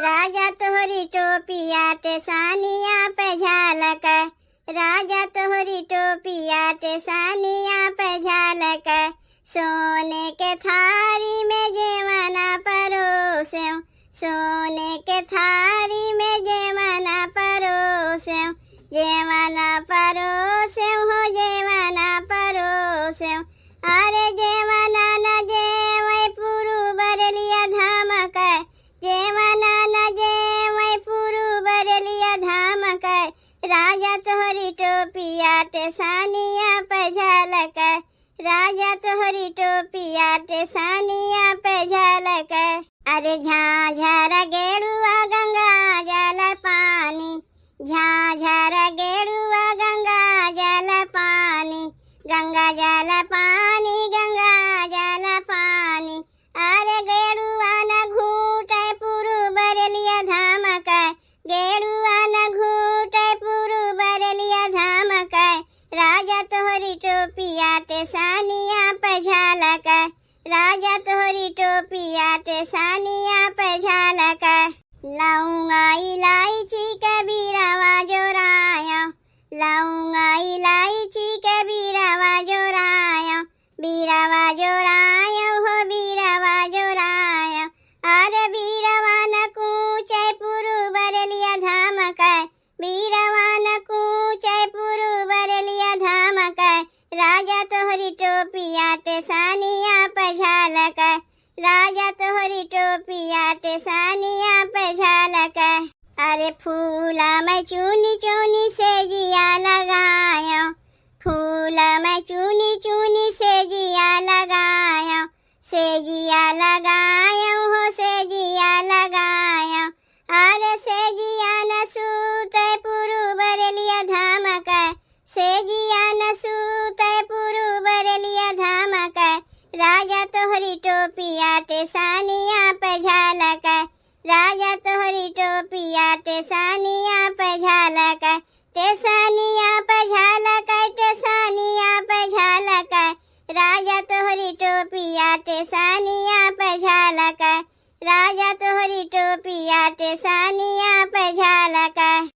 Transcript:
राजा तोहरी टोपिया टेसानिया पे झालक, राजा तोहरी टोपिया टेसानिया पे झालक। सोने के थारी में जेवना परोसें, सोने के थारी में जेवना परोसें, जेवना परोसें हो जेवना परोसें। अरे जेवना न जेवै पुरु बरलिया धामक, जेवना न जेवै पुरु बरलिया धामक। राजा तोहरी टोपिया टेसानिया पे झालक, राजा तोहरी टोपिया टेसानिया पे झालक। अरे झाझर गेरुआ गंगा जल पानी, झाझर गेरुआ गंगा जल पानी, गंगा जल पानी, गंगा जल पानी। अरे गेरुआ न घूटे पुरु बरलिया धामक, गेरुआ न घूटे पुरु बरलिया धामक। राजा तोहरी टोपिया टेसानिया पे झालक, राजा तोहरी टोपिया टेसानिया पे झालक। लौंगा इलायची के बीरावा जोराया, लौंगा इलायची के बीरावा जोराया, बीरावा जोराया हो बीरावा जोराया। अरे बीरावा न कूचे पुरु बरलिया धामक, बीरावा न कूचे पुरु बरलिया धामक। राजा तोहरी टोपिया टेसानिया पे झालक, राजा तोहरी टोपिया टेसानिया पे झालक। अरे फूला मैं चूनी चूनी से जिया लगाया, फूला मैं चूनी चूनी से जिया लगाया, से जिया लगाया हो से जिया लगाया। अरे से जिया न सूते पुरु बरलिया धामक, से जिया न सूते पुरु बरलिया धामक। राजा तोहरी टोपिया टेसानिया पे झालक, राजा तोहरी टोपिया टेसानिया पे झालक। टेसानिया पे झालक, टेसानिया पे झालक। राजा तोहरी टोपिया टेसानिया पे झालक, राजा तोहरी टोपिया टेसानिया पे झालक।